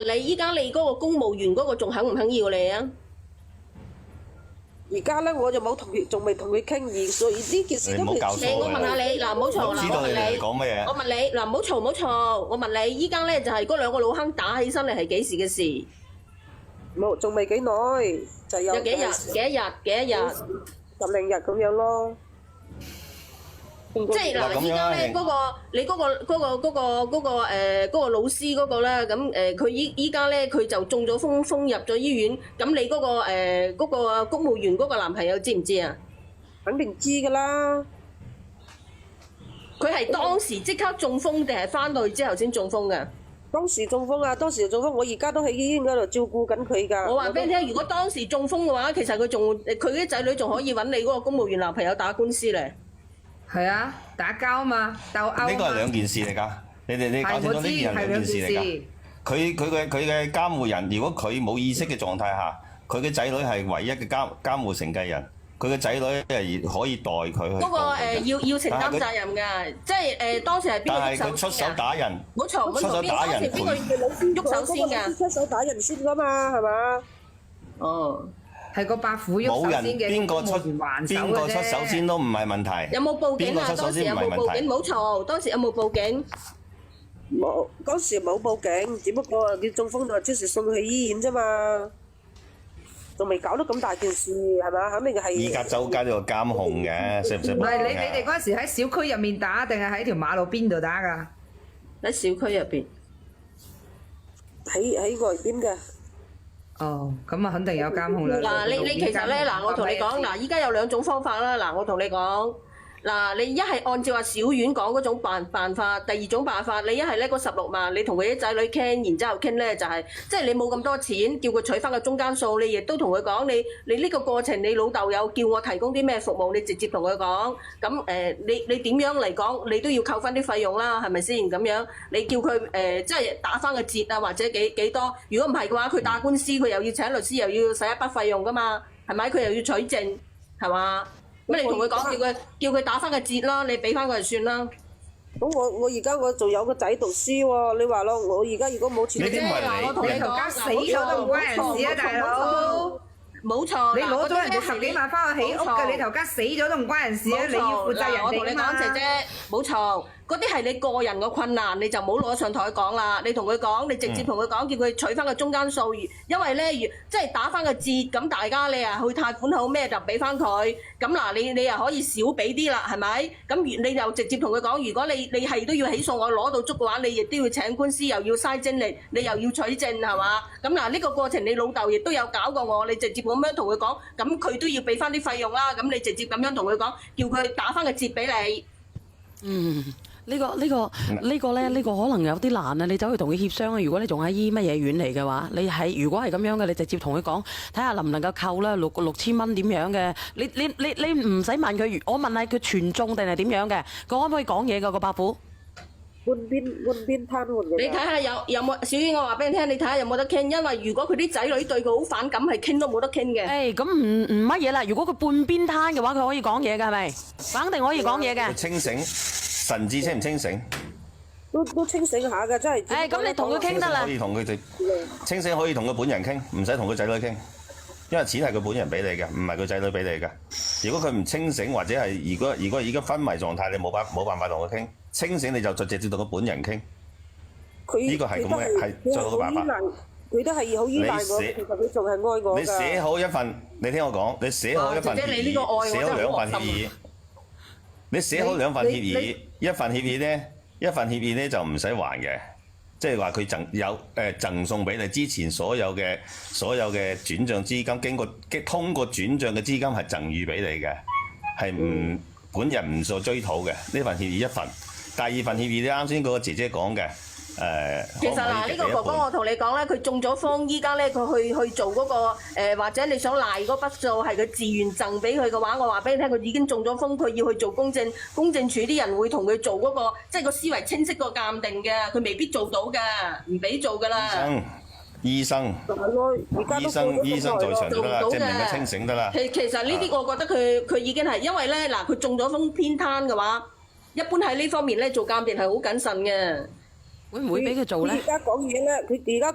你依家你嗰個公務員嗰個仲肯唔肯要你啊？而家咧我就冇同佢，仲未同佢傾而，所以呢件事都未。我問下你嗱，唔好嘈嗱，知道你哋講乜嘢？我問你嗱，唔好嘈唔好嘈，我問你，依家咧就係嗰兩個老坑打起身嚟係幾時嘅事？冇，仲未幾耐，就有幾多日？十零日咁樣咯。即係嗱，依家咧嗰個你嗰個老師嗰個咧，咁佢依家咧佢就中咗風入咗醫院，咁你嗰個公務員嗰個男朋友知唔知啊？肯定知㗎啦。佢係當時即刻中風定係翻到去之後先中風㗎？當時中風啊！當時中風，我而家都喺醫院嗰度照顧緊佢㗎。我話俾你聽，如果當時中風嘅話，其實佢啲仔女仲可以揾你嗰個公務員男朋友打官司咧。係啊，打交啊嘛，鬥毆。呢個係兩件事嚟㗎，你搞清楚呢件係兩件事嚟㗎。佢嘅監護人，如果佢冇意識嘅狀態下，佢嘅仔女係唯一嘅監護承繼人，佢嘅仔女係可以代佢去。嗰個要承擔責任㗎，即係當時係邊個？但係佢出手打人，冇錯，出手打人，邊個喐手先㗎？出手打人先㗎嘛，係嘛？哦。係個伯父喐手先嘅，邊個出手先都唔係問題。有冇報警啊？當時有冇報警？冇錯，當時有冇報警？冇，嗰時冇報警，只不過佢中風就即時送去醫院啫嘛，仲未搞到咁大件事係嘛？肯定係。依家周街都有監控嘅，識唔識？唔係你哋嗰陣時喺小區入面打，定係喺條馬路邊度打㗎？喺小區入邊。喺外邊嘅。哦，咁啊，肯定有監控啦。嗱，你其實咧，嗱，我同你講，嗱，依家有兩種方法啦。嗱，我同你講，嗱，你一係按照阿小婉講嗰種辦法，第二種辦法，你一係咧嗰16萬，你同佢啲仔女傾，然之後傾咧就係，即係你冇咁多錢，叫佢取翻個中間數，你亦都同佢講，你呢個過程，你老豆有叫我提供啲咩服務，你直接同佢講，咁你點樣嚟講，你都要扣翻啲費用啦，係咪先咁樣？你叫佢即係打翻個折啊，或者幾多？如果唔係嘅話，佢打官司，佢又要請律師，又要使一筆費用噶嘛，係咪？佢又要取證，係嘛？咁你同佢講，叫佢打翻個折啦，你俾翻佢就算啦。咁我而家我仲有個仔讀書喎，你話咯，我而家如果冇錢，呢啲唔係你，我同你講，死咗都唔關人事啊，大佬。冇錯，你攞咗人哋10幾萬翻去起屋嘅，你頭家死咗都唔關人事啊！你要負責人我同你講，姐姐，冇錯，嗰啲係你個人嘅困難，你就唔好攞上台講啦。你同佢講，你直接同佢講，叫佢取翻個中間數，因為咧，即係打翻個折，咁大家你啊去貸款好咩就俾翻佢。咁嗱，你又可以少俾啲啦，係咪？咁你就直接同佢講，如果你係都要起訴我攞到足嘅話，你亦都要請官司，又要嘥精力，你又要取證，係嘛？咁嗱，呢個過程你老豆亦都有搞過我，你直接咁樣同佢講，咁佢都要俾翻啲費用啦。咁你直接咁樣同佢講，叫佢打翻個折俾你。呢個可能有啲難啊！你走去同佢協商啊！如果你仲喺醫乜嘢院嚟嘅話，如果係咁樣嘅，你直接同佢講，睇下能唔能夠扣啦，6千蚊點樣嘅？你唔使問佢，我問係佢全中定係點樣嘅？佢可唔可以講嘢㗎個伯父？換邊攤換嘅。你睇下有冇小婉，我話俾你聽，你睇下有冇得傾，因為如果佢啲仔女對佢好反感，係傾都冇得傾嘅。咁唔乜嘢啦？如果佢半邊攤嘅話，佢可以講嘢㗎係咪？肯定可以講嘢嘅。清醒，神志清唔清醒？都清醒下㗎，真係。咁你同佢傾得啦。可以同佢哋清醒，可以同佢本人傾，唔使同佢仔女傾，因為錢係佢本人俾你嘅，唔係佢仔女俾你嘅。如果佢唔清醒，或者係如果而家昏迷狀態，你冇辦法同佢傾。清醒你就直接同佢本人傾。呢個係咁嘅，係最好嘅辦法。佢都係好依賴我，其實佢仲係愛我㗎。你寫好一份，你聽我講，你寫好一份協議，寫好兩份協議。你寫好兩份協議，一份協議咧就唔使還嘅，即係話佢贈送俾你之前所有嘅轉帳資金，通過轉帳嘅資金係贈與俾你嘅，係本人唔受追討嘅。呢份協議一份，第二份協議你啱先嗰個姐姐講嘅。其實嗱，呢個哥哥我同你講咧，佢中咗風，依家咧佢去做嗰個或者你想賴嗰筆數係佢自願贈俾佢嘅話，我話俾你聽，佢已經中咗風，佢要去做公證，公證處啲人會同佢做嗰個即係個思維清晰個鑑定嘅，佢未必做到㗎，唔俾做㗎啦。醫生在場就得啦，即係令佢清醒得啦。其實呢啲我覺得佢已經係因為咧嗱，佢中咗風偏癱嘅話，一般喺呢方面咧做鑑定係好謹慎嘅。會唔會俾佢做咧？佢而家講嘢咧，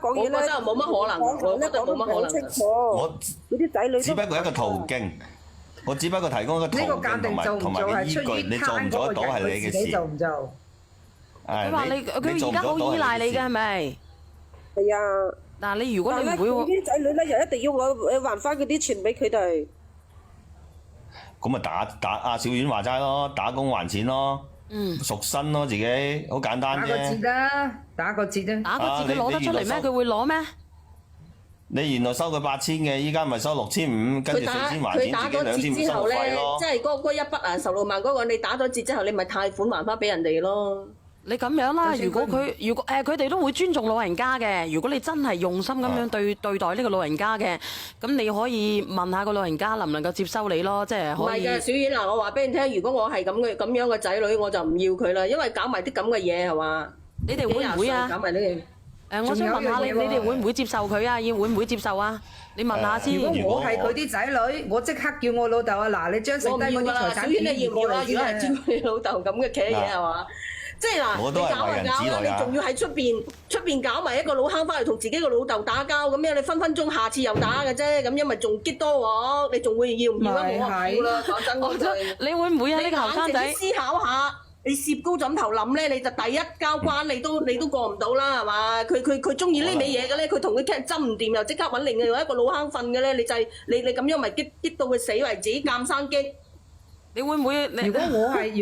我覺得冇乜可能，我覺得冇乜可能。清楚，我嗰啲仔女只不過一個途徑，我只不過提供一個途呢個鑑徑定做唔同埋做係嘅依據，出於你做唔做得到係你嘅事。做唔做？佢話佢而家好依賴你嘅係咪？係啊。嗱，你如果但係你唔會佢啲仔女咧，又一定要我還翻嗰啲錢俾佢哋。咁咪打阿小婉話齋咯，打工還錢咯，贖身咯，自己好簡單打個折啫。啦，打個折啫。打個折佢攞得出嚟咩？佢會攞咩？你原來收佢8000嘅，依家咪收6500，跟住稅先還錢，佢打自己咗折2500生活之後咧費咯，。即係嗰一筆啊16萬嗰個，你打咗折之後，你咪貸款還翻俾人哋咯。你咁樣啦，就算如果佢哋都會尊重老人家嘅。如果你真係用心咁樣對待呢個老人家嘅，咁你可以問下個老人家能唔能夠接收你咯，即係可以。唔係嘅，小婉嗱，我話俾你聽，如果我係咁樣嘅仔女，我就唔要佢啦，因為搞埋啲咁嘅嘢係嘛？你哋會唔會啊？搞埋呢啲。我想問下你哋會唔會接受佢啊？會唔會接受啊？你問下先。如果我係佢啲仔女，我即刻叫我老豆啊！嗱，你將剩低嗰啲財產小婉你要唔要啊？如果係轉照你老豆咁嘅企嘢係嘛？即係嗱，你我都係搞為人子女啊你仲要喺出邊搞埋一個老坑翻嚟同自己個老豆打交咁樣，你分分鐘下次又打嘅啫，咁樣咪仲激多喎？你仲會要唔要啊？我話要啦，講真嗰句。你會唔會啊？呢個後生仔你思考下，你攝高枕頭諗咧，你就第一交關你都過唔到啦，係嘛？佢中意呢味嘢嘅咧，佢同佢傾針唔掂，又即刻揾另外一個老坑瞓嘅咧，你就係你咁樣咪激到佢死為止，鑑生激。你會唔會？如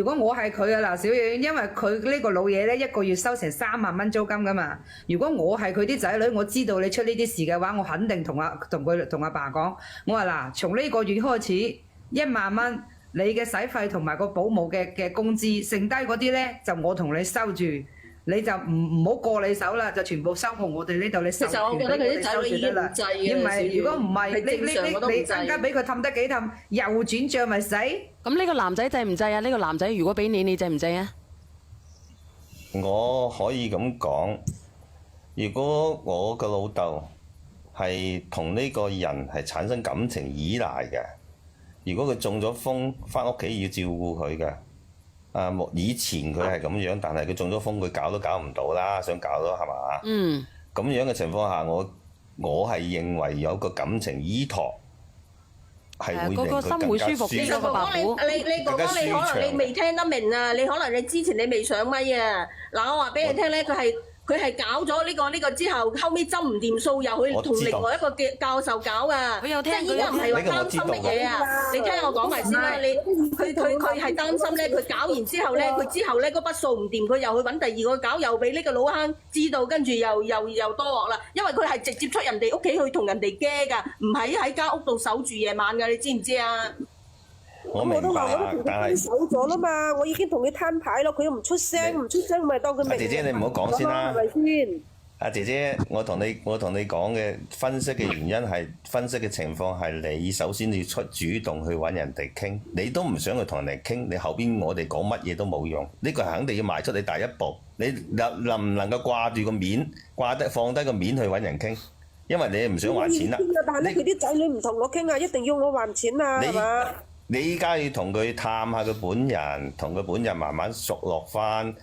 果我係佢啊，嗱，小遠，因為佢呢個老嘢咧，一個月收成3萬蚊租金噶嘛。如果我係佢啲仔女，我知道你出呢啲事嘅話，我肯定同阿爸講，我話嗱，從呢個月開始1萬蚊，你嘅使費同埋個保姆嘅工資，剩低嗰啲咧就我同你收住，你就唔好過你手啦，就全部收過我哋呢度，你收其實我覺得佢啲仔女已經唔制嘅，唔係，如果唔係，你更加俾佢氹得幾氹，又轉帳咪死。咁呢個男仔制唔制啊？呢個男仔如果俾你制唔制啊？我可以咁講，如果我個老豆係同呢個人係產生感情依賴嘅，如果佢中咗風，翻屋企要照顧佢嘅，以前佢係咁樣，但係佢中咗風，佢搞都搞唔到啦，想搞咯係嘛？嗯。咁樣嘅情況下，我係認為有個感情依託。係會令佢心會舒服啲。其實哥哥你哥哥你可能你未聽得明啊，你可能你之前你未上咪啊。嗱，我話俾你聽咧，佢係搞咗呢個之後，後尾針唔掂數，又去同另外一個嘅教授搞啊。即係依家唔係話擔心乜嘢啊？你聽我講埋先啦。佢係擔心咧，佢搞完之後咧，佢之後咧嗰筆數唔掂，佢又去揾第二個搞，又俾呢個老坑知道，跟住又多鑊啦。因為佢係直接出人哋屋企去同人哋驚㗎，唔係喺間屋度守住夜晚㗎，你知唔知啊？我都話我都同佢分手咗啦嘛，我已經同佢攤牌咯，佢又唔出聲，咪當佢明。姐姐你唔好講先啦，係咪先？阿姐姐，我同你講嘅分析嘅原因係分析嘅情況係你首先要主動去揾人哋傾，你都唔想去同人哋傾，你後邊我哋講乜嘢都冇用，呢個係肯定要邁出你第一步。你能唔能夠掛住個面，放低個面去揾人傾？因為你唔想還錢啦。但係咧，佢啲仔女唔同我傾啊，一定要我還錢啊，係嘛？你依家要同佢探下佢本人，同佢本人慢慢熟絡翻，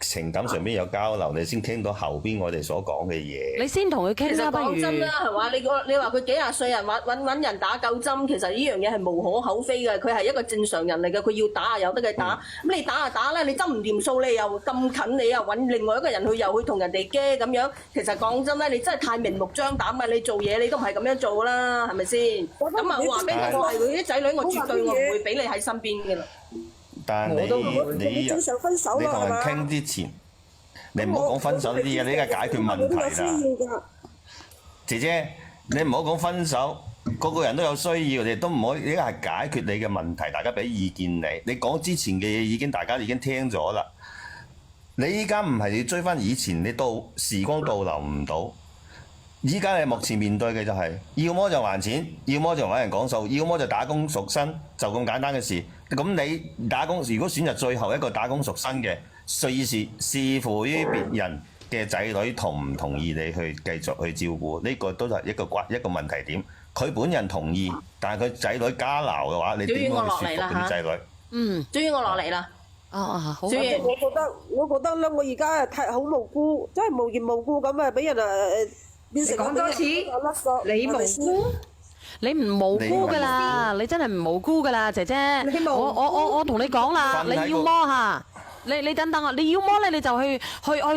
情感上邊有交流，你先傾到後邊我哋所講嘅嘢。你先同佢傾啦，不如。講真啦，係嘛？你話佢幾廿歲人揾人打9針，其實呢樣嘢係無可厚非嘅。佢係一個正常人嚟嘅，佢要打啊，由得佢打。咁你打就打啦，你針唔掂數，你又咁近，你又揾另外一個人去，又去同人哋驚咁樣。其實講真咧，你真係太明目張膽啊！你做嘢你都唔係咁樣做啦，係咪先？咁啊，我話俾你，我係佢啲仔女，我絕對我唔會俾你喺身邊嘅啦。但係你正常分手你同人啦，傾之前，你唔好講分手呢啲嘢，你而家解決問題啦。姐姐，你唔好講分手，個個人都有需要，你都唔可以，而家係解決你嘅問題，大家俾意見你。你講之前嘅嘢已經大家已經聽咗啦。你依家唔係要追翻以前，你時光倒流唔到。依家你目前面對嘅就係，要麼就還錢，要麼就揾人講數，要麼就打工贖身，就咁簡單嘅事。咁你打工如果選擇最後一個打工贖身嘅，視乎於別人嘅仔女同唔同意你去繼續去照顧，呢個都係一個問題點。佢本人同意，但係佢仔女加鬧嘅話，你點樣去説服佢啲仔女？嗯，終於我落嚟啦。好。小圓我覺得咧，我而家太好無辜，真係無緣無故咁啊，俾人變成講多次，你無辜。你唔無辜噶啦，你真係唔無辜噶啦，姐姐。我同你講啦，你要麼嚇，你等等啊，你要麼咧你就去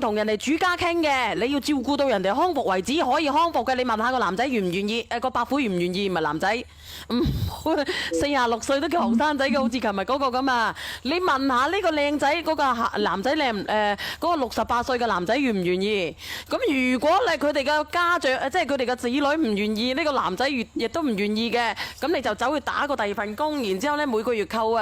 同人哋主家傾嘅，你要照顧到人哋康復為止，可以康復嘅。你問下個男仔願唔願意？個伯父願唔願意？唔係男仔。46歲都叫後生仔嘅，好似琴日嗰個咁啊！你問下呢個靚仔嗰個男仔靚嗰個68歲嘅男仔願唔願意？咁如果你佢哋嘅家長即係佢哋嘅子女唔願意，呢個男仔亦都唔願意嘅，咁你就走去打個第二份工，然之後咧每個月扣